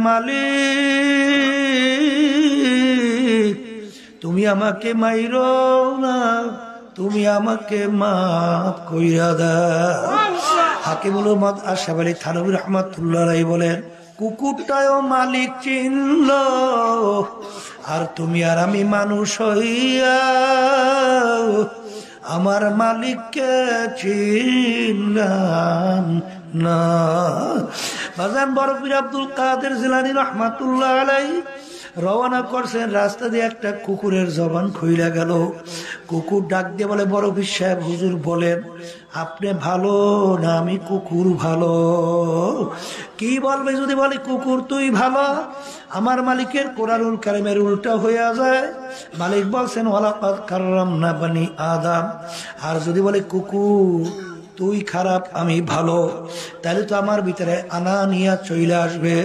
মালিক তুমি আমাকে মাইরো না, তুমি আমাকে মাফ কইরা দাও। হাকিমুল উম্মাত আশরাফ আলী থানভী রাহমাতুল্লাহ আলাইহি বলেন, কুকুরটাও মালিক চিনল, আর তুমি আর আমি মানুষ হইয়া আমার মালিককে চিনলাম না। বাজান বড় পীর আব্দুল কাদের জিলানী রাহমাতুল্লাহ আলাইহি রওনা করছেন, রাস্তা দিয়ে একটা কুকুরের জবান খুইলা গেল। কুকুর ডাক দিয়ে বলে, বড় পীর সাহেব হুজুর বলেন আপনি ভালো না আমি কুকুর ভালো? কি বলবে যদি বলে কুকুর তুই ভালো? আমার মালিকের কোরআনুল কারীমের উল্টা হইয়া যায়। মালিক বলছেন ওয়ালাকাদ কাররামনা বানি আদম। আর যদি বলে কুকুর তুই খারাপ আমি ভালো, তাহলে তো আমার ভিতরে আনানিয়া চলে আসবে।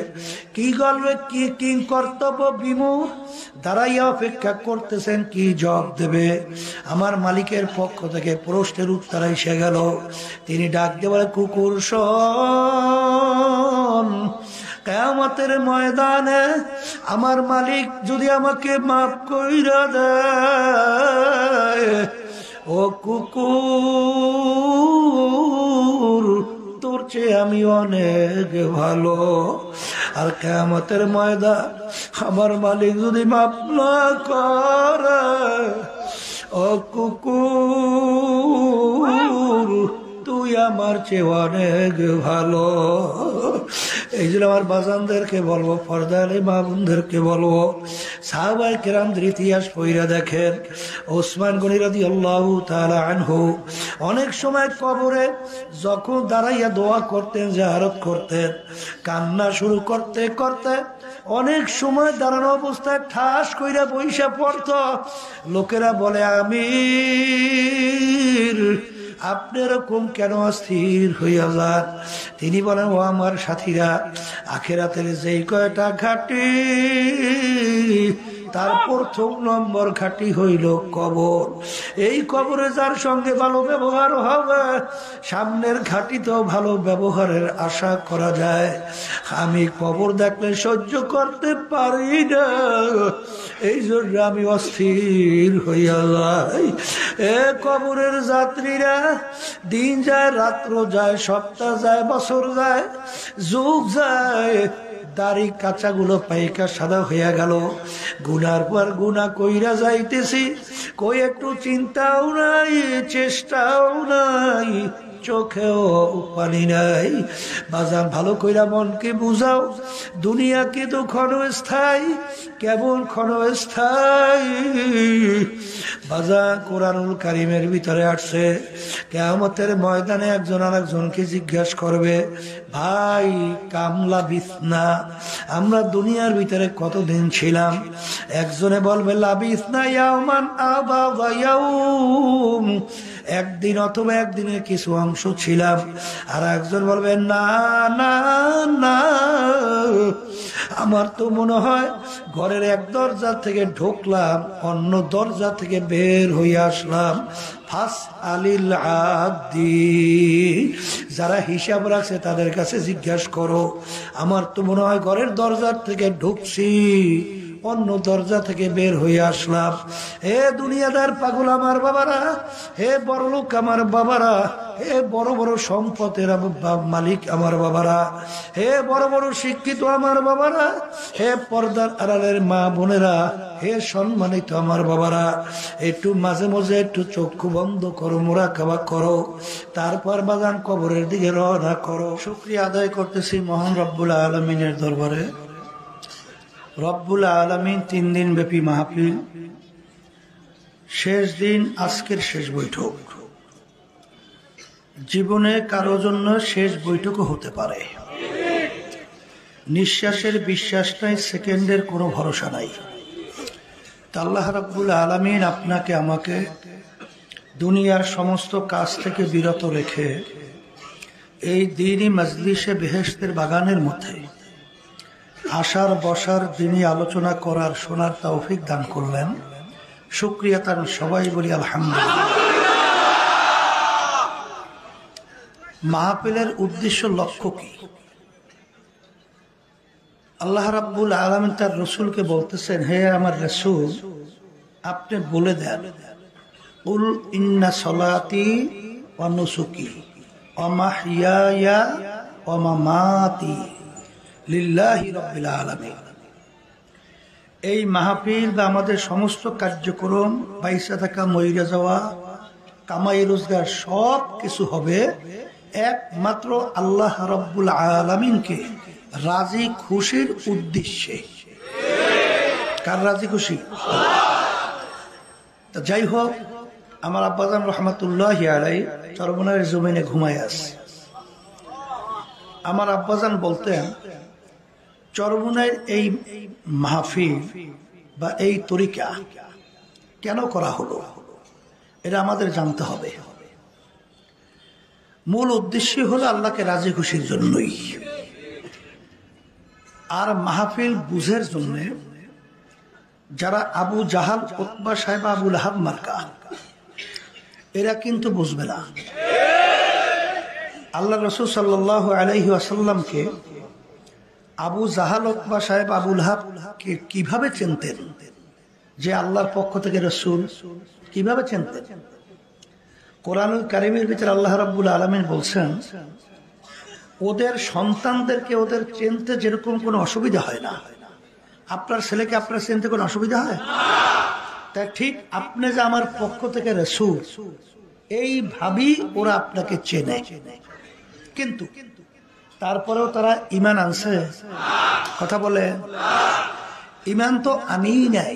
কি করবে, কি কর্তব্য বিমুখ দাঁড়াইয়া অপেক্ষা করতেছেন, কি জবাব দেবে? আমার মালিকের পক্ষ থেকে প্রশ্নের উত্তর এসে গেল। তিনি ডাক দিয়ে বলে, কুকুর শোন, কিয়ামতের ময়দানে আমার মালিক যদি আমাকে মাফ কইরা দেয়, ও কুকুর তোর চেয়ে আমি অনেক ভালো। আর কিয়ামতের ময়দান আমার মালিক যদি মাফ না করে, ও কুকুর তুই আমার চেয়ে অনেক ভালো। এই জন্য আমার বাজানদেরকে বলবো, পর্দারে মা বোনদেরকে বলবো, সাহাবায়ে কেরামদের ইতিহাস পড়া দেখেন। ওসমান গনি রাদিয়াল্লাহু তাআলা আনহু অনেক সময় কবরে যখন দাঁড়াইয়া দোয়া করতেন, জিয়ারত করতেন, কান্না শুরু করতে করতে অনেক সময় দাঁড়ানো অবস্থায় ঠাস কইরা বইসা পড়ত। লোকেরা বলে, আমির আপনি এরকম কেন অস্থির হইয়া যান? তিনি বলেন, ও আমার সাথীরা, আখিরাতের যেই কয়টা ঘাটি, তার প্রথম নম্বর ঘাটি হইল কবর। এই কবরে যার সঙ্গে ভালো ব্যবহার হবে, সামনের ঘাটিতেও ভালো ব্যবহারের আশা করা যায়। আমি কবর দেখলে সহ্য করতে পারি না, এই জন্য আমি অস্থির হইয়া যাই। এ কবরের যাত্রীরা, দিন যায়, রাত্র যায়, সপ্তাহ যায়, বছর যায়, যুগ যায়, দাড়ি কাঁচাগুলো পাইকা সাদা হইয়া গেল। গুনার পর গুনাহ কইরা যাইতেছি, কই একটু চিন্তাও নাই, চেষ্টাও নাই, চোখেও পানি নাই। বাজান ভালো কইরা মনকে বুঝাও, দুনিয়া কিন্তু ক্ষণস্থায়ী। কেমন ক্ষণস্থায়ী? বাজান কোরআনুল কারীমের ভিতরে আসছে, কিয়ামতের ময়দানে একজন আরেকজনকে জিজ্ঞাসা করবে, ভাই কামলা বিছনা, আমরা দুনিয়ার ভিতরে কতদিন ছিলাম? একজনে বলবে লাবিসনা ইয়াওমান আবা ইয়াউম, একদিন অথবা একদিনের কিছু অংশ ছিলাম। আর একজন বলবে না না না, আমার তো মনে হয় ঘরের এক দরজা থেকে ঢুকলাম, অন্য দরজা থেকে বের হয়ে আসলাম। ফাস আলিল আদি, যারা হিসাব রাখছে তাদের কাছে জিজ্ঞাসা করো, আমার তো মনে হয় ঘরের দরজা থেকে ঢুকছি, অন্য দরজা থেকে বের হয়ে আসলাম। হে দুনিয়াদার পাগল আমার বাবারা, হে বড় লোক আমার বাবারা, হে বড় বড় সম্পদের মালিক আমার বাবারা, হে বড় বড় শিক্ষিত আমার বাবারা, হে পর্দার আড়ালের মা বোনেরা, হে সম্মানিত আমার বাবারা, একটু মাঝে মাঝে একটু চক্ষু বন্ধ করো, মুরাকাবা করো, তারপর বাগান কবরের দিকে রওনা করো। শুকরিয়া আদায় করতেছি মহান রব্বুল আলামিনের দরবারে। রব্বুল আলামিন 3 দিন ব্যাপী মাহফিল, শেষ দিন আজকের শেষ বৈঠক। জীবনে কারো জন্য শেষ বৈঠকও হতে পারে। নিঃশ্বাসের বিশ্বাস নাই, সেকেন্ডের কোনো ভরসা নাই। আল্লাহ রাব্বুল আলামিন আপনাকে আমাকে দুনিয়ার সমস্ত কাজ থেকে বিরত রেখে এই দ্বীনি মজলিসে বেহেশতের বাগানের মধ্যে আসার বসার দিনই আলোচনা করার শোনার তৌফিক দান করলেন। শুকরিয়া তার সবাই বলি আলহামদুলিল্লাহ। মাহফিলের উদ্দেশ্য লক্ষ্য কি? আল্লাহ রাব্বুল আলামিন তার রাসূলকে বলতেছেন, হে আমার রাসূল, আপনি বলে দেন, কুল ইন্না সলাতি ওয়া নুসুকি ওয়া মাহইয়ায়া ওয়া মামাতি লিল্লাহি রাব্বিল আলামিন। এই মাহফিল বা আমাদের সমস্ত কার্যক্রম, বাইসা থাকা, মইরা যাওয়া, কামাই রোজগার সব কিছু হবে একমাত্র আল্লাহ রাব্বুল আলামিনকে রাজি খুশির উদ্দেশ্যে। কার রাজি খুশি? তা যাই হোক, আমার আব্বাজান রহমাতুল্লাহি আলাইহি চরমনায়ের জমিনে ঘুমায় আছে। আমার আব্বাজান বলতেন, চরমনায়ের এই মাহফিল বা এই তরিকা কেন করা হলো এটা আমাদের জানতে হবে। মূল উদ্দেশ্য হলো আল্লাহকে রাজি খুশির জন্যই। আর মাহফিল বুঝের জন্য যারা আবু জাহাল, উতবা সাহেব, আবু লাহাব মার্কা, এরা কিন্তু বুঝবে না। আল্লাহ রাসূল সাল্লাল্লাহু আলাইহি ওয়াসাল্লামকে আবু জাহাল, উতবা সাহেব, আবু লাহাবকে কিভাবে চিনতেন যে আল্লাহর পক্ষ থেকে রাসূল, কিভাবে চিনতেন? কোরআনুল কারীমের ভিতরে আল্লাহ রাব্বুল আলামিন বলছেন, ওদের সন্তানদেরকে ওদের চিনতে যেরকম কোনো অসুবিধা হয় না, আপনার ছেলেকে আপনার চিনতে কোনো অসুবিধা হয়? তাই ঠিক আপনি যে আমার পক্ষ থেকে রাসূল, এইভাবেই ওরা আপনাকে চেনে। কিন্তু তারপরেও তারা ঈমান আনছে? কথা বলে, ঈমান তো আনেই নাই,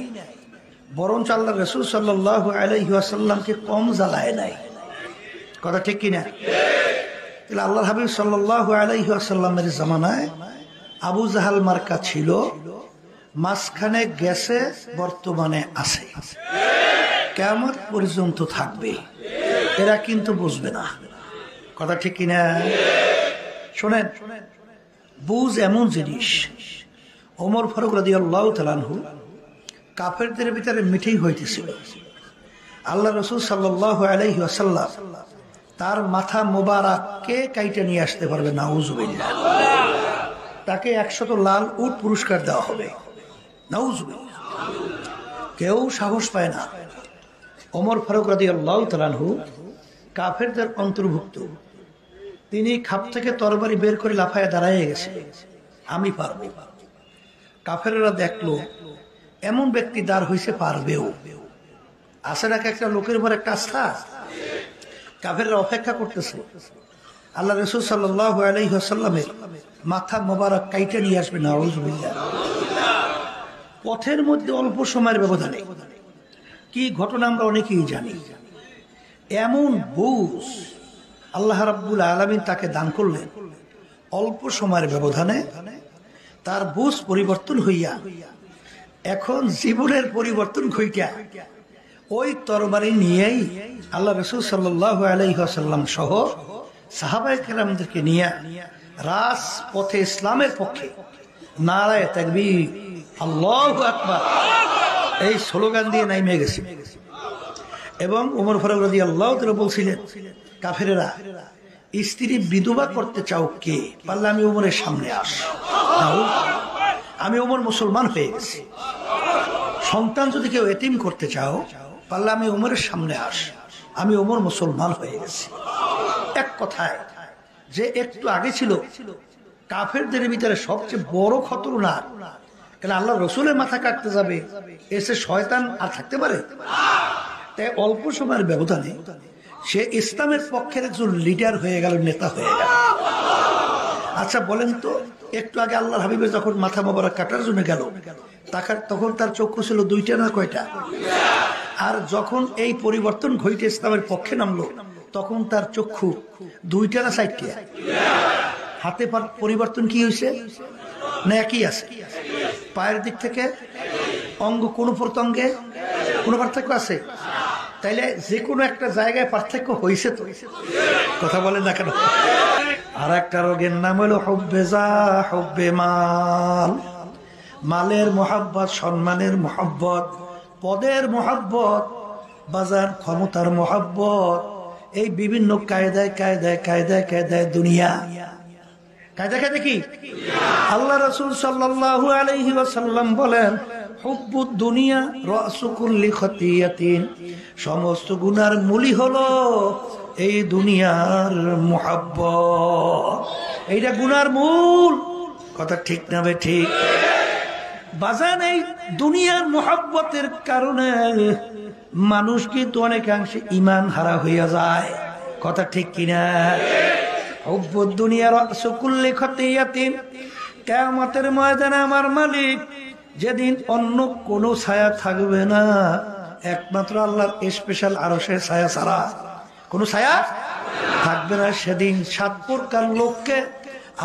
বরঞ্চ আল্লাহ রাসূল সাল্লাল্লাহু আলাইহি ওয়াসাল্লামকে কম জ্বালায় নাই। কথা ঠিক কিনা? তাহলে আল্লাহ হাবিব সাল্লাল্লাহু আলাইহি ওয়াসাল্লামের জামানায় আবু জাহাল মার্কা ছিল, মাঝখানে গেছে, বর্তমানে আছে, কিয়ামত পর্যন্ত থাকবে। এরা কিন্তু বুঝবে না। কথা ঠিক কিনা? শোনেন, বুঝ এমন জিনিস। ওমর ফারুক রাদিয়াল্লাহু তাআলা আনহু কাফেরদের ভিতরে মিঠেই হইতেছিল। আল্লাহ রাসূল সাল্লাল্লাহু আলাইহি ওয়াসাল্লাম তার মাথা মোবারককে কাইটে নিয়ে আসতে পারবে, নাউজুবিল্লাহ। তাকে 100 লাল উট পুরস্কার দেওয়া হবে, নাউজুবিল্লাহ। কেউ সাহস পায় না। ওমর ফারুক রাদিয়াল্লাহু তাআলা আনহু কাফেরদের অন্তর্ভুক্ত। তিনি খাপ থেকে তরবারি বের করে লাফায় দাঁড়ায় গেছে, আমি পারবো। কাফেররা দেখলো এমন ব্যক্তি দাঁড় হইছে, পারবেও। আসে নাকি একটা লোকের উপর একটা আস্থা। কাফেররা অপেক্ষা করতেছে আল্লাহ রাসূল সাল্লাল্লাহু আলাইহি ওয়াসাল্লামের মাথা মোবারক কাইটে নিয়ে আসবে, নাউজুবিল্লাহ। পথের মধ্যে অল্প সময়ের ব্যবধানে কি ঘটনা আমরা অনেকেই জানি। এমন বুঝ আল্লাহ রাব্বুল আলামিন তাকে দান করলেন, অল্প সময়ের ব্যবধানে তার বুঝ পরিবর্তন হইয়া এখন জীবনের পরিবর্তন ঘইটা ওই তরবারি নিয়েই আল্লাহ রাসূল সাল্লাল্লাহু আলাইহি ওয়াসাল্লাম সহ সাহাবায়ে কেরামদেরকে নিয়ে রাজপথে ইসলামের পক্ষে নারায়ে তাকবীর, আল্লাহু আকবার, এই স্লোগান দিয়ে নাইমে গেছে। এবং ওমর ফারুক রাদিয়াল্লাহু তাআলা বলছিলেন, কাফেরেরা স্ত্রী বিধবা করতে চাও কে? পারলে আমি ওমরের সামনে আস। আমি ওমর মুসলমান হয়ে গেছি। সন্তান যদি কেউ এতিম করতে চাও, পারলে আমি ওমরের সামনে আস, আমি ওমর মুসলমান হয়ে গেছি। এক কথায় যে একটু আগে ছিল কাফেরদের ভিতরে সবচেয়ে বড় খতরনাক, কেন আল্লাহ রসুলের মাথা কাটতে যাবে, এসে শয়তান আর থাকতে পারে? তাই অল্প সময়ের ব্যবধানে সে ইসলামের পক্ষের একজন লিডার হয়ে গেল, নেতা হয়ে গেল। আচ্ছা বলেন তো, একটু আগে আল্লাহর হাবিবের যখন মাথা মোবারক কাটার জন্য গেল, তখন তার চক্ষু ছিল 2টা না কয়টা? আর যখন এই পরিবর্তন ঘটে ইসলামের পক্ষে নামলো, তখন তার চক্ষু 2টা না 4টা? হাতে পরিবর্তন কি হয়েছে না একই আছে? পায়ের দিক থেকে অঙ্গ কোন প্রত্যঙ্গে কোন পার্থক্য আছে? তাইলে যে কোনো একটা জায়গায় পার্থক্য হয়েছে তো, কথা বলেন না কেন? আর একটা রোগের নাম হলো হুব্বে জাহ, হুব্বে মাল। মালের মোহাব্বত, সম্মানের মোহাব্বত, পদের মোহাব্বত, বাজার ক্ষমতার মোহাব্বত, এই বিভিন্ন কায়দায় কায়দায় কায়দায় কায়দায় দুনিয়া কায়দা কায়দা কি? আল্লাহ রাসূল সাল্লাল্লাহু আলাইহি ওয়াসাল্লাম বলেন, হুব্বুদ দুনিয়া রাসু কুল্লি খতিয়াতিন, সমস্ত গুনার মূলই হলো এই দুনিয়ার মুহাব্বত। এইটা গুনার মূল। কথা ঠিক না বে ঠিক? বাজান, এই দুনিয়ার মুহাব্বতের কারণে মানুষ কিন্তু অনেকাংশে ঈমান হারা হইয়া যায়। কথা ঠিক কিনা? হুব্বুদ দুনিয়া রাসু কুল্লি খতিয়াতিন, কিয়ামতের ময়দানে আমার মালিক যেদিন অন্য কোনো ছায়া থাকবে না, একমাত্র আল্লাহর স্পেশাল আরশের ছায়া ছাড়া কোনো ছায়া থাকবে না, সেদিন 7 প্রকার লোককে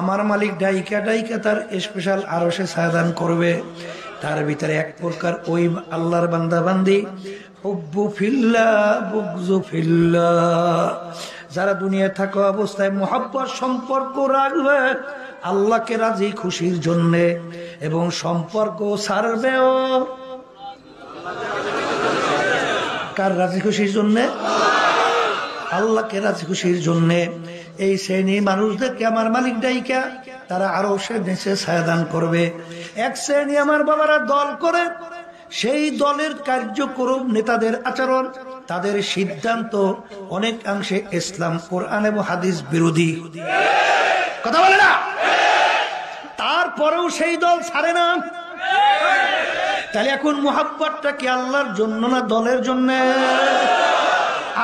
আমার মালিক ডাইকা ডাইকা তার স্পেশাল আরশে ছায়া দান করবে। তার ভিতরে 1 প্রকার ওই আল্লাহর বান্দা বান্দি, হুব্বু ফিল্লাহ বুগযু ফিল্লাহ, যারা দুনিয়ায় থাকা অবস্থায় মুহাব্বত সম্পর্ক রাখবে আল্লাহকে রাজি খুশির জন্য, এবং সম্পর্ক ছাড়বেও কার রাজি খুশির জন্য? আল্লাহকে রাজি খুশির জন্য। এই শ্রেণী মানুষদেরকে আমার মালিক ডাইকা তারা আরো সে নিচে ছায়া দান করবে। এক শ্রেণী আমার বাবারা দল করে, সেই দলের কার্যক্রম, নেতাদের আচরণ, তাদের সিদ্ধান্ত অনেকাংশে ইসলাম, কোরআন এবং হাদিস বিরোধী। কথা বলে না? তারপরেও সেই দল ছাড়ে না। তাহলে এখন মুহাব্বতটা কি আল্লাহর জন্য না দলের জন্য?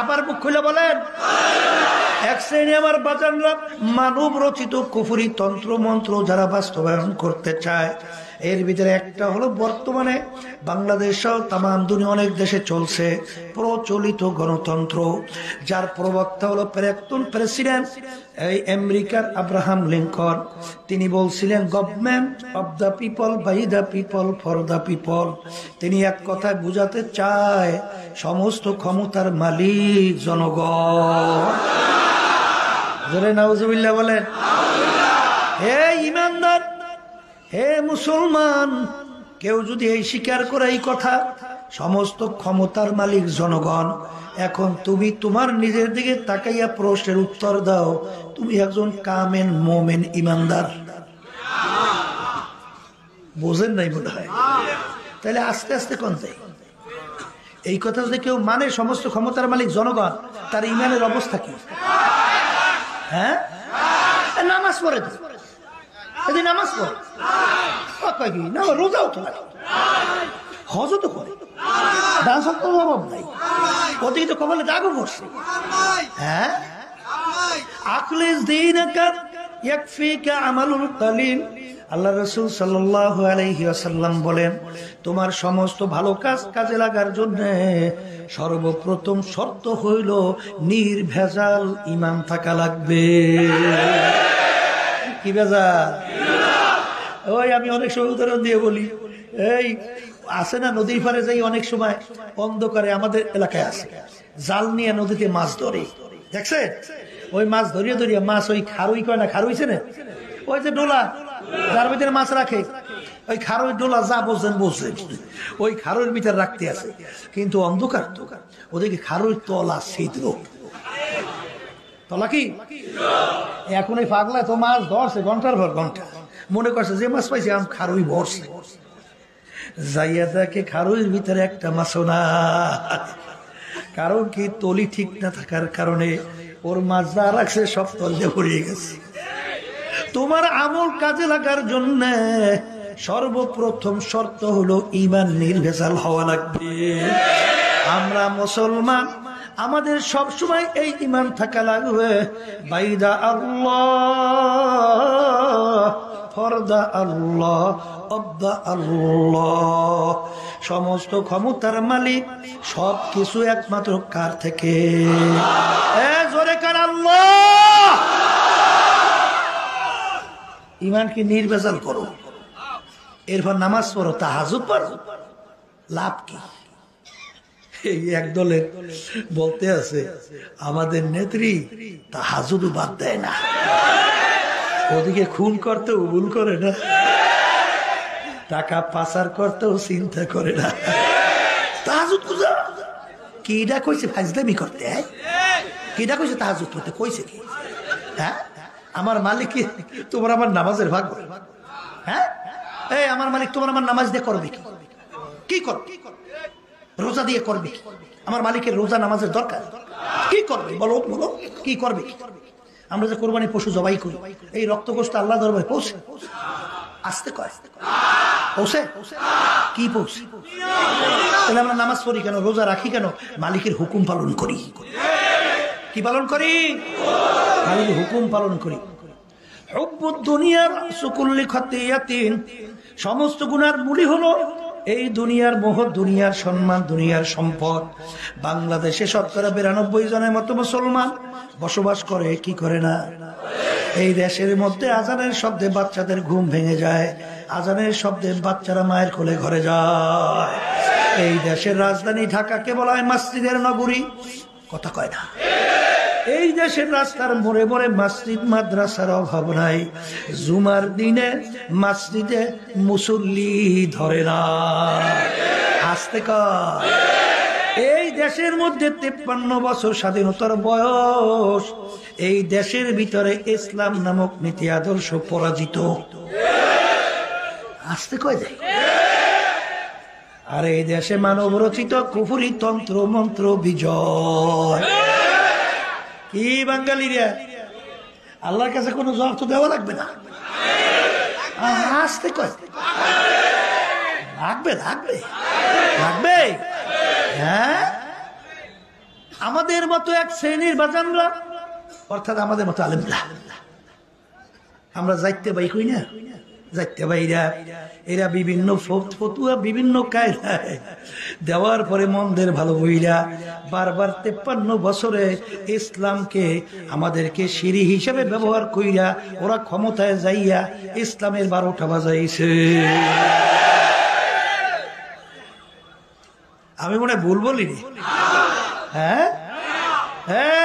আবার মুখ খুলে বলেন। এক শ্রেণী আমার বাজানরা মানব রচিত কুফরি তন্ত্র মন্ত্র যারা বাস্তবায়ন করতে চায়, এর ভিতরে একটা হলো বর্তমানে বাংলাদেশ সহ তাম দুনিয়া অনেক দেশে চলছে প্রচলিত গণতন্ত্র, যার প্রবক্তা হলো প্রাক্তন প্রেসিডেন্ট এই আমেরিকার আব্রাহাম লিঙ্কন। তিনি বলছিলেন, government of the people, by the people, for the people. তিনি এক কথায় বুঝাতে চায় সমস্ত ক্ষমতার মালিক জনগণ। জোরে নাউজুবিল্লাহ বলেন। হে ইমানদার, হে মুসলমান, কেউ যদি এই স্বীকার করে এই কথা, সমস্ত ক্ষমতার মালিক জনগণ, এখন তুমি তোমার নিজের দিকে তাকাইয়া প্রশ্নের উত্তর দাও, তুমি একজন কামেন মোমেন ইমানদার। বোঝেন নাই মনে হয়? তাহলে আস্তে আস্তে কোন যাই এই কথা যদি কেউ মানে সমস্ত ক্ষমতার মালিক জনগণ, তার ইমানের অবস্থা কি? হ্যাঁ, নামাজ পড়ে তো, এদিন নামাজ পড়ে কি না, রোজাও তো লাগে, হজও তো করে, ডান্স তো অভাব নাই, ওদিকে তো কপালে দাগও পড়ছে। হ্যাঁ, আখলিস দীনাকা ইয়াকফিকা আমালুল কালিল। আল্লাহ রাসূল সাল্লাল্লাহু আলাইহি ওয়াসাল্লাম বলেন, তোমার সমস্ত ভালো কাজ কাজে লাগার জন্য সর্বপ্রথম শর্ত হইল নির্ভেজাল ঈমান থাকা লাগবে। কি ভেজাল? ওই আমি অনেক সময় উদাহরণ দিয়ে বলি, এই আছে না নদীর পাড়ে যাই অনেক সময় অন্ধকারে, আমাদের এলাকায় আছে, জাল নিয়ে নদীতে মাছ ধরে, দেখছে? ওই মাছ ধরিয়ে ধরিয়ে মাছ ওই খারুই কয় না, খারুইছে না, ওই যে ডোলা যার ভিতরে মাছ রাখে, ওই খারুই ডোলা যা বলছেন বলছেন, ওই খারুর ভিতরে রাখতে আছে, কিন্তু অন্ধকার তো, ওদিকে খারুই তলা ছিদ্র, তলা কি এখন এই পাগলা তো মাছ ধরছে ঘন্টার পর ঘন্টা, মনে করছে যে মাছ পাইছে আমি খারুই ভরছে, যাইয়া দেখে খারুইর ভিতরে একটা মাছও না। কারণ কি, তলি ঠিক না থাকার কারণে ওর মাছ যা রাখছে সব তলে পড়িয়ে গেছে। তোমার আমল কাজে লাগার জন্য সর্বপ্রথম শর্ত হলো ঈমান নির্ভেজাল হওয়া লাগবে। আমরা মুসলমান, আমাদের সব সময় এই ঈমান থাকা লাগবে, বাইদা আল্লাহ, ফরদা আল্লাহ, অব্দা আল্লাহ। সমস্ত ক্ষমতার মালিক সব কিছু একমাত্র কার থেকে? জোরে কার? আল্লাহ। ঈমান কি নির্ভেজাল করো, এরপর নামাজ পড়ো, তাহাজ্জুদ পড়ো, লাভ কি? এই একদলের বলতে আছে আমাদের নেত্রী তাহাজ্জুদ বাদ দেয় না, ওদিকে খুন করতেও ভুল করে না, টাকা পাচার করতেও চিন্তা করে না, তাহাজ্জুদ পূজা কিডা কইছে ফাজলামি করতে? কিডা কইছে তাহাজ্জুদ করতে? কইছে কি? হ্যাঁ, আমার মালিক তোমার আমার নামাজের ভাগ, হ্যাঁ এই আমার মালিক তোমার আমার নামাজ দিয়ে করবে কি করবে? রোজা দিয়ে করবে? আমার মালিকের রোজা নামাজের দরকার? কি করবে বলো বলো, কি করবে? আমরা যে কোরবানি পশু জবাই করি, এই রক্ত গোশত আল্লাহ দরবারে পৌঁছে? আসতে কয় পৌঁছে? কি পৌঁছে? তাহলে আমরা নামাজ পড়ি কেন, রোজা রাখি কেন? মালিকের হুকুম পালন করি। কি পালন করি? মালিকের হুকুম পালন করি। হুব্বুদ দুনিয়ার সুকুল্লি খাতিয়াতিন, সমস্ত গুনার মূলই হলো এই দুনিয়ার মোহ, দুনিয়ার সম্মান, দুনিয়ার সম্পদ। বাংলাদেশে শতকরা 92 জনের মতো মুসলমান বসবাস করে, কি করে না? এই দেশের মধ্যে আজানের শব্দে বাচ্চাদের ঘুম ভেঙে যায়, আজানের শব্দে বাচ্চারা মায়ের কোলে ঘরে যায়। এই দেশের রাজধানী ঢাকাকে বলা হয় মসজিদের নগরী, কথা কয় না? এই দেশের রাস্তার মোড়ে মোড়ে মসজিদ মাদ্রাসার অভাব নাই। জুমার দিনে মসজিদে মুসল্লি ধরে না, আসতে কয়। এই দেশের মধ্যে 53 বছর স্বাধীনতার বয়স, এই দেশের ভিতরে ইসলাম নামক নীতি আদর্শ পরাজিত, আসতে কয় যায়। আর এই দেশে মানব রচিত কুফরি তন্ত্র মন্ত্র বিজয়। কি বাঙালিরা, আল্লাহর কাছে কোনো জবাব তো দেওয়া লাগবে না, আসতে কয় লাগবে লাগবে লাগবে। হ্যাঁ, আমাদের মতো এক শ্রেণীর বাজানরা, অর্থাৎ আমাদের মতো আলেমরা, আমরা যাইতে বাই কই না, যাইতে বাইরা এরা বিভিন্ন ফতুয়া বিভিন্ন কায়দায় দেওয়ার পরে মন্দের ভালো বইরা বারবার 53 বছরে ইসলামকে আমাদেরকে সিঁড়ি হিসেবে ব্যবহার কইরা ওরা ক্ষমতায় যাইয়া ইসলামের 12টা বাজাইছে। আমি মনে হয় ভুল বলিনি? হ্যাঁ,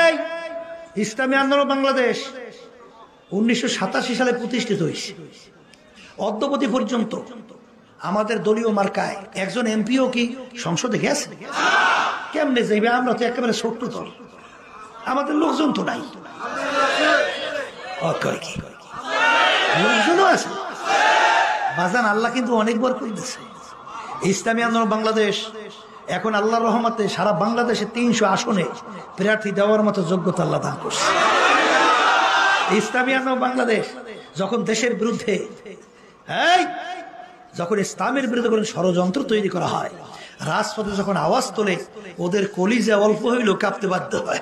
এই ইসলামী আন্দোলন বাংলাদেশ 1987 সালে প্রতিষ্ঠিত হয়েছে। অদ্যবধি পর্যন্ত আমাদের দলীয় মার্কায় একজন এমপিও কি সংসদে গেছে? কেমনে যাইবে? আমরা তো একেবারে ছোট্ট দল, আমাদের লোকজন তো নাই। লোকজনও আছে বাজান, আল্লাহ কিন্তু অনেকবার করে দিচ্ছে। ইসলামী আন্দোলন বাংলাদেশ এখন আল্লাহর রহমতে সারা বাংলাদেশে 300 আসনে প্রার্থী দেওয়ার মতো যোগ্যতা আল্লাহ দান করছে। ইসলামী আন্দোলন বাংলাদেশ যখন দেশের বিরুদ্ধে, যখন ইসলামের বিরুদ্ধে কোনো ষড়যন্ত্র তৈরি করা হয়, রাজপথে যখন আওয়াজ তোলে, ওদের কলিজা অল্প হইলেও কাঁপতে বাধ্য হয়।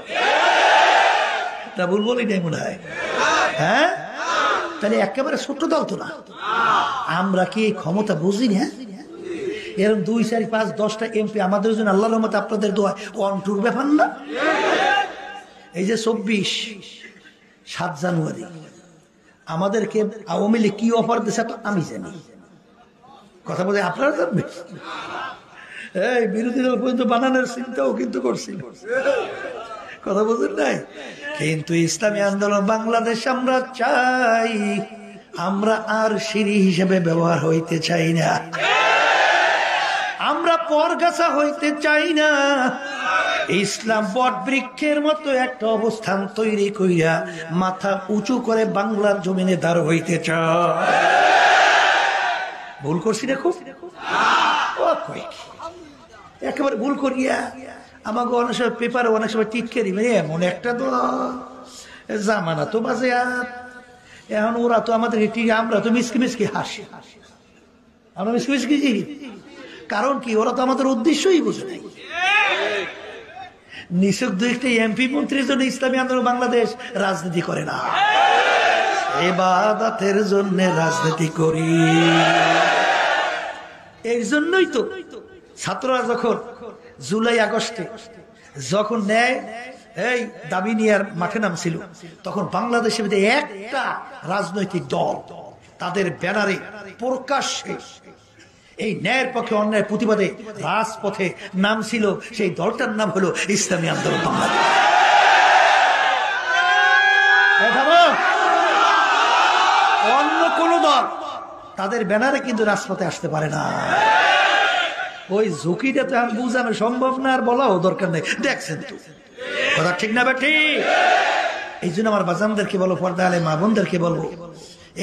তা ভুল বলি নাই মনে হয়? হ্যাঁ, তাহলে একেবারে ছোট্ট দল তো না। আমরা কি এই ক্ষমতা বুঝি না? এরকম 2, 4, 5, 10টা এমপি আমাদের জন্য আল্লাহর রহমতে আপনাদের দোয়া অন্টুর ব্যাপার না। এই যে 7 জানুয়ারি আমাদেরকে আওয়ামী লীগ কি অফার দিচ্ছে তো আমি জানি, কথা বলে আপনারা জানবেন। এই বিরোধী দল পর্যন্ত বানানোর চিন্তাও কিন্তু করছিল, কথা বলছেন নাই? কিন্তু ইসলামী আন্দোলন বাংলাদেশ আমরা চাই, আমরা আর সিঁড়ি হিসেবে ব্যবহার হইতে চাই না, আমরা পরগাছা হইতে চাই না। ইসলাম বট বৃক্ষের মতো একটা অবস্থান তৈরি কইরা মাথা উঁচু করে বাংলার জমিনে দাঁড় হইতে চায়। ভুল করছি না খুব? একেবারে ভুল করিয়া আমাকে অনেক সময় পেপারে অনেক সময় টিটকারি মেরে এমন একটা তো জামানা তো বাজে। আর এখন ওরা তো আমাদের আমরা তো মিসকি মিসকি হাসি, আমরা মিসকি মিসকি। কারণ কি? ওরা তো আমাদের উদ্দেশ্যই বুঝে নাই। নিছক 2টা এমপি মন্ত্রীর জন্য ইসলামী আন্দোলন বাংলাদেশ রাজনীতি করে না, ইবাদতের জন্য রাজনীতি করি। এই জন্যই তো ছাত্ররা যখন জুলাই আগস্টে যখন ন্যায় এই দাবি নিয়ে মাঠে নামছিল, তখন বাংলাদেশের মধ্যে একটা রাজনৈতিক দল তাদের ব্যানারে প্রকাশ্যে এই ন্যায়ের পক্ষে অন্যায়ের প্রতিবাদে রাজপথে নাম ছিল, সেই দলটার নাম হলো ইসলামী আন্দোলন বাংলাদেশ। অন্য কোন দল তাদের ব্যানারে কিন্তু রাজপথে আসতে পারে না। ওই ঝুঁকিটা তো আমি বুঝানো সম্ভব না, আর বলাও দরকার নেই। দেখছেন তো কথা ঠিক না? ঠিক এই জন্য আমার বাজানদেরকে বলো, পর্দা আলে মা বোনদেরকে বলবো,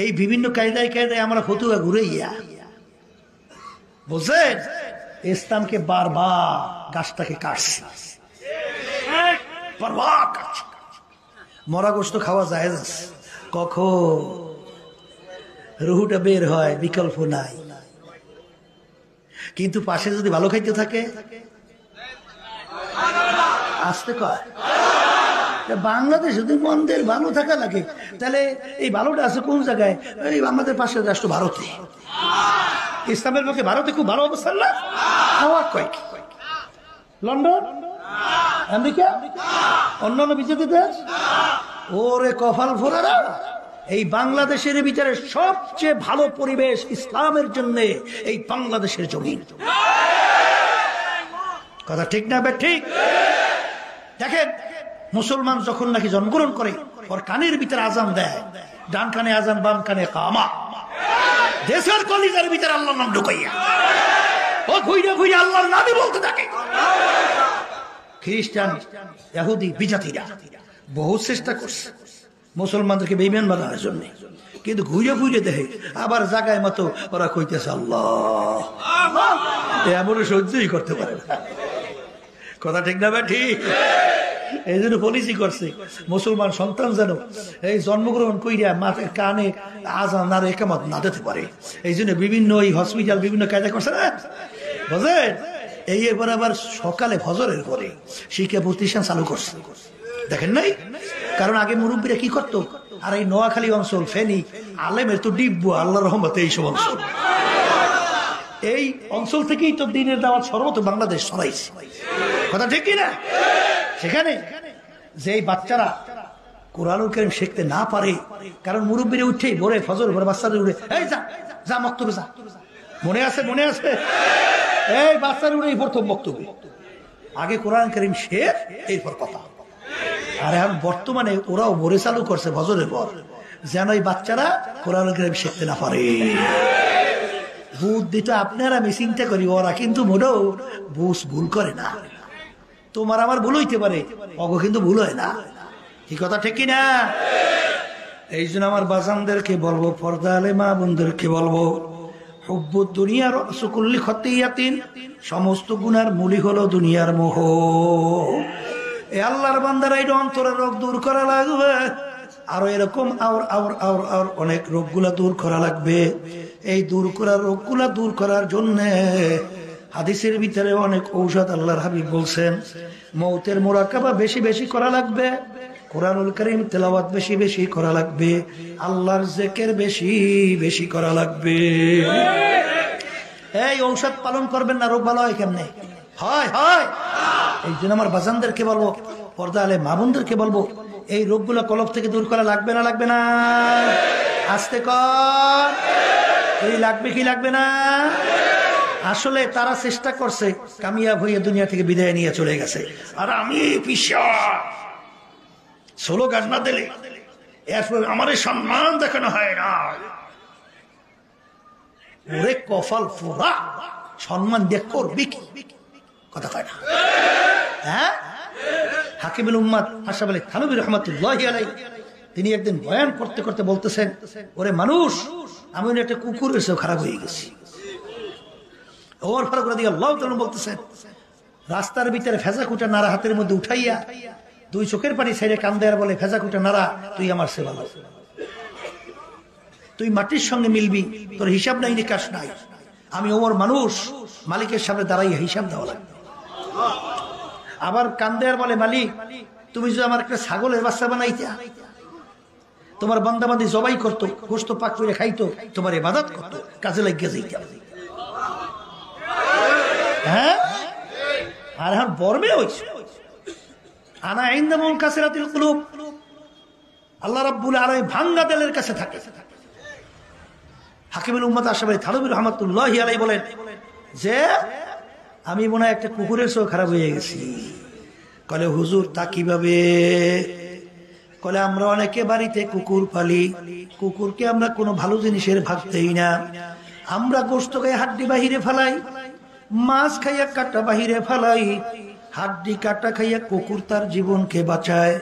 এই বিভিন্ন কায়দায় কায়দায় আমরা ফতুয়া ঘুরাইয়া বুঝলেন ইসলামকে বারবার গাছটাকে কাটছে, বারবার কাটছে। মরা গোশত খাওয়া যায় কখন রুহুটা বের হয় বিকল্প নাই, কিন্তু পাশে যদি ভালো খাইতে থাকে আসতে কয় বাংলাদেশ যদি মন্দের ভালো থাকা লাগে, তাহলে এই ভালোটা আছে কোন জায়গায়? এই আমাদের পাশের রাষ্ট্র ভারতে, ইসলামের পক্ষে ভারতে খুব ভালো অবস্থান না, খাওয়া কয় কি? লন্ডন, আমেরিকা, অন্যান্য বিজেপি দেশ, ওরে কপাল ফোরারা। এই বাংলাদেশের ভিতরে সবচেয়ে ভালো পরিবেশ ইসলামের জন্য এই বাংলাদেশের জমিন। কথা ঠিক না বে ঠিক? দেখেন মুসলমান যখন নাকি জন্মগ্রহণ করে ওর কানের ভিতরে আজান দেয়, ডান কানে আজান বাম কানে কামা, দেশের কলিজার ভিতরে আল্লাহর নাম ঢুকাইয়া ও ঘুরে ঘুরে আল্লাহর নামই বলতে থাকে। খ্রিস্টান ইহুদি বিজাতিরা বহু চেষ্টা করছে মুসলমানদেরকে বেঈমান বানানোর জন্য, কিন্তু ঘুরে ঘুরে দেখে আবার জায়গায় মতো ওরা কইতেছে আল্লাহ, এমন সহ্যই করতে পারে না। কথা ঠিক না ঠিক? এই জন্য পলিসি করছে মুসলমান সন্তান যেন এই জন্মগ্রহণ কইরা মাথায় কানে আজান আর একামত না দিতে পারে। এই জন্য বিভিন্ন এই হসপিটাল বিভিন্ন কায়দা করছে না, বুঝলেন? এই এবার আবার সকালে ফজরের পরে শিক্ষা প্রতিষ্ঠান চালু করছে, দেখেন নাই? কারণ আগে মুরব্বীরা কি করতো, আর এই নোয়াখালী অঞ্চল ফেনী আলেমের তো ডিব্ব আল্লাহ রহমতে এইসব অঞ্চল, এই অঞ্চল থেকেই তো দিনের দাওয়াত সর্বত বাংলাদেশ ছড়াইছে। কথা ঠিক কিনা? সেখানে যে বাচ্চারা কোরআনুল কারীম শিখতে না পারে, কারণ মুরব্বীরা উঠেই ভোরে ফজর ভোরে বাচ্চাদের উঠে এই যা যা মক্তবে যা, মনে আছে মনে আছে? এই বাচ্চারা উঠে প্রথম বক্তব্য, আগে কোরআন কারীম শেখ এরপর কথা। আর এখন বর্তমানে ওরাও ভোরে চালু করছে ফজরের পর, যেন এই বাচ্চারা কোরআনুল কারীম শিখতে না পারে। বুদ্ধিটা আপনারা আমি চিন্তা করি, ওরা কিন্তু মোটেও ভুল করে না। তোমার আমার ভুল হইতে পারে, অগ কিন্তু ভুল হয় না। কি কথা ঠিক কিনা? এই জন্য আমার বাজানদেরকে বলবো, পর্দা আলে মা বোনদেরকে বলবো, হুব্বুদ দুনিয়ার সুকুল্লি খতিয়াতিন, সমস্ত গুনার মূলই হলো দুনিয়ার মোহ। এ আল্লাহর বান্দারা এই অন্তরের রোগ দূর করা লাগবে, আরো এরকম আর অনেক রোগগুলা দূর করা লাগবে। এই দূর করার রোগগুলা দূর করার জন্য হাদিসের ভিতরে অনেক ঔষধ আল্লাহর হাবিব বলছেন। মৌতের মুরাকাবা বেশি বেশি করা লাগবে, কোরআনুল কারীম তেলাওয়াত বেশি বেশি করা লাগবে, আল্লাহর জিকির বেশি বেশি করা লাগবে। এই ঔষধ পালন করবেন না, রোগ ভালো হয় কেমনে? হয় হয়। এই জন্য আমার বাজানদেরকে বলবো, পর্দা আলে মা বোনদেরকে বলবো, এই রোগগুলো কলব থেকে দূর করা লাগবে না লাগবে না? আস্তে কর, এই লাগবে কি লাগবে না? আসলে তারা চেষ্টা করছে কামিয়াব হয়ে দুনিয়া থেকে বিদায় নিয়ে চলে গেছে, আর আমি পিছা স্লোগান না দিলে এরপর আমার সম্মান দেখানো হয় না। ওরে কপাল ফোড়া, সম্মান দেখ করবি কি? কথা কয় না? হ্যাঁ, হাকিমুল উম্মাত আশরাফ আলী থানভী রাহমাতুল্লাহি আলাইহি তিনি একদিন বয়ান করতে করতে বলতেছেন, ওরে মানুষ, আমি একটা কুকুরের চেয়েও খারাপ হয়ে গেছি। ওমর ফারুক রাদিয়াল্লাহু তাআলা বলতেছেন, রাস্তার ভিতরে ফেজা কুটা নাড়া হাতের মধ্যে উঠাইয়া দুই চোখের পানি ছেড়ে কান্দে আর বলে, ফেজা কুটা নাড়া, তুই আমার সেবা ভালো, তুই মাটির সঙ্গে মিলবি, তোর হিসাব নাই নিকাশ নাই। আমি ওমর মানুষ, মালিকের সামনে দাঁড়াইয়া হিসাব দেওয়া লাগবে। আবার কান্দে আর বলে, মালিক তুমি যদি আমার একটা ছাগলের বাচ্চা বানাইতা, তোমার বান্দাবান্দি জবাই করতো, গোশত পাক করে খাইতো, তোমার ইবাদত করতো, কাজে লাগিয়ে যাইতা। হ্যাঁ, আর এখন বর্মে হয়েছে আনা ইনদামুল কাসরাতিল কুলুব, আল্লাহ রাব্বুল আলামিন ভাঙ্গা দিলের কাছে থাকে। হাকিমুল উম্মাত আশরাফ আলী থানভী রাহমাতুল্লাহি আলাইহি বলেন যে আমি মনে হয় একটা কুকুরের চেয়েও খারাপ হয়ে গেছি। কলে হুজুর তা কিভাবে? কলে আমরা অনেকে বাড়িতে কুকুর পালি, কুকুরকে আমরা কোনো ভালো জিনিসের ভাগ দেই না। আমরা গোশত খাই হাড্ডি বাহিরে ফেলাই, মাছ খাইয়া কাটা বাহিরে ফেলাই, হাড্ডি কাটা খাইয়া কুকুর তার জীবনকে বাঁচায়,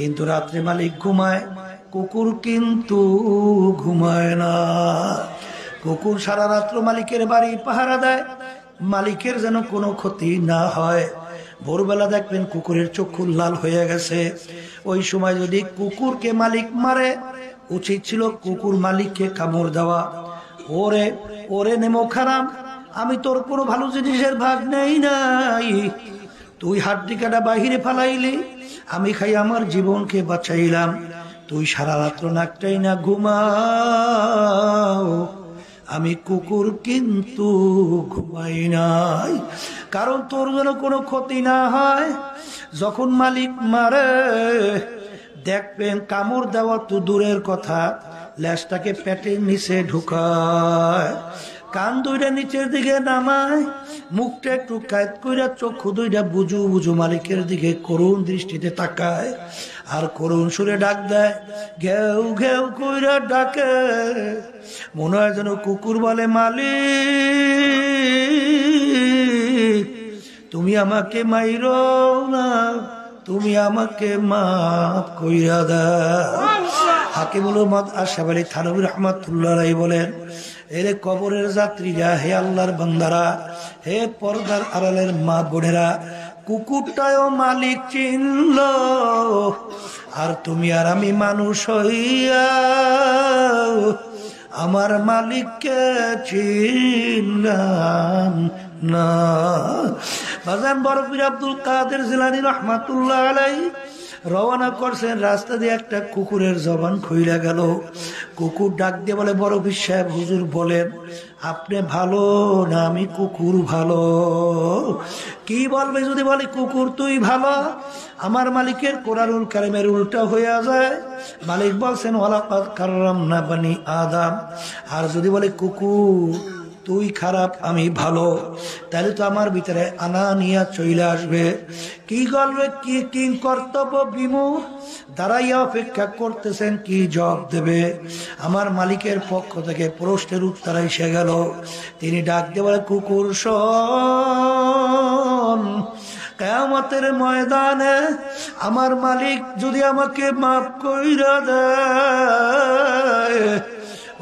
কিন্তু রাত্রে মালিক ঘুমায়, কুকুর কিন্তু ঘুমায় না। কুকুর সারা রাত্র মালিকের বাড়ি পাহারা দেয়, মালিকের যেন কোনো ক্ষতি না হয়। ভোরবেলা দেখবেন কুকুরের চক্ষু লাল হয়ে গেছে। ওই সময় যদি কুকুরকে মালিক মারে, উচিত ছিল কুকুর মালিককে কামড় দেওয়া। ওরে ওরে নেমো খারাপ, আমি তোর কোনো ভালো জিনিসের ভাগ নেই নাই, তুই হাড্ডি কাটা বাহিরে ফালাইলি, আমি খাই আমার জীবনকে বাঁচাইলাম, তুই সারা রাত্র নাকটাই না ঘুমাও, আমি কুকুর কিন্তু ঘুমাই নাই, কারণ তোর যেন কোনো ক্ষতি না হয়। যখন মালিক মারে দেখবেন কামড় দেওয়া তো দূরের কথা, ল্যাজটাকে পেটের নিচে ঢুকায়, কান দুইটা নিচের দিকে নামায়, মুখটা একটু কায়দ কইরা চক্ষু দুইটা বুঝু বুঝু মালিকের দিকে করুণ দৃষ্টিতে তাকায়, আর করুণ সুরে ডাক দেয়, ঘেউ ঘেউ কইরা ডাকে। মনে হয় যেন কুকুর বলে, মালিক তুমি আমাকে মাইরো না, তুমি আমাকে মাফ কইরা দাও। হাকিমুল উম্মাত আশরাফ আলী থানভী রাহমাতুল্লাহ আলাইহি বলেন, এরে কবরের যাত্রীরা, হে আল্লাহর বান্দারা, হে পর্দার আড়ালের মা বোনেরা, কুকুরটাও মালিক চিনল, আর তুমি আর আমি মানুষ হইয়া আমার মালিককে চিনলাম না। বাজান বড় পীর আব্দুল কাদের জিলানী রাহমাতুল্লাহ আলাইহি রওনা করছেন, রাস্তা দিয়ে একটা কুকুরের জবান খুইলা গেল। কুকুর ডাক দিয়ে বলে, বড় পীর সাহেব হুজুর বলেন, আপনি ভালো না আমি কুকুর ভালো? কি বলবে যদি বলে কুকুর তুই ভালো? আমার মালিকের কোরআনুল কারীমের উল্টা হইয়া যায়। মালিক বলছেন, ওয়ালাকাদ কাররামনা বানি আদম। আর যদি বলে কুকুর তুই খারাপ আমি ভালো, তাহলে তো আমার ভিতরে আনানিয়া চলে আসবে। কি করবে, কি কর্তব্য বিমুখ দাঁড়াইয়া অপেক্ষা করতেছেন, কি জবাব দেবে? আমার মালিকের পক্ষ থেকে প্রশ্নের উত্তর এসে গেল। তিনি ডাক দিয়ে বলে, কুকুর শোন, কিয়ামতের ময়দানে আমার মালিক যদি আমাকে মাফ কইরা দেয়,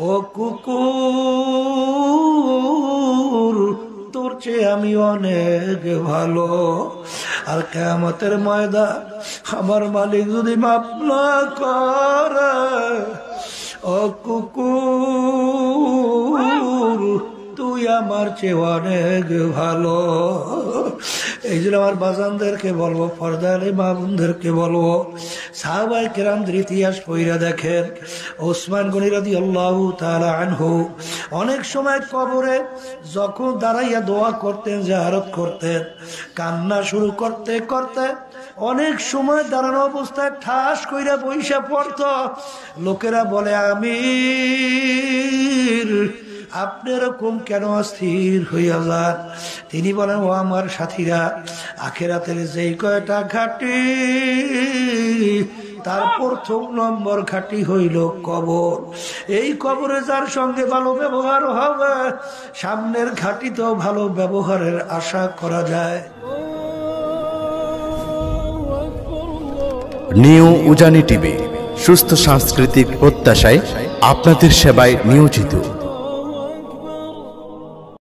ও কুকুর তোর চেয়ে আমি অনেক ভালো। আর কিয়ামতের ময়দান আমার মালিক যদি মাফ না করে, ও কুকুর তুই আমার চেয়ে অনেক ভালো। এই জন্য আমার বাজানদেরকে বলবো, পর্দারে মা বোনদেরকে বলবো, সাহাবায়ে কেরামদের ইতিহাস পড়া দেখেন। ওসমান গনি রাদিয়াল্লাহু তাআলা আনহু অনেক সময় কবরে যখন দাঁড়াইয়া দোয়া করতেন, জিয়ারত করতেন, কান্না শুরু করতে করতে অনেক সময় দাঁড়ানো অবস্থায় ঠাস কইরা বইসা পড়ত। লোকেরা বলে, আমির আপনি এরকম কেন অস্থির হইয়া যান? তিনি বলেন, ও আমার সাথীরা, আখিরাতের যেই কয়টা ঘাটি, তার প্রথম নম্বর ঘাটি হইল কবর। এই কবরে যার সঙ্গে ভালো ব্যবহার হবে, সামনের ঘাটিতেও ভালো ব্যবহারের আশা করা যায়। নিউ উজানি টিভি, সুস্থ সাংস্কৃতিক প্রত্যাশায় আপনাদের সেবায় নিয়োজিত।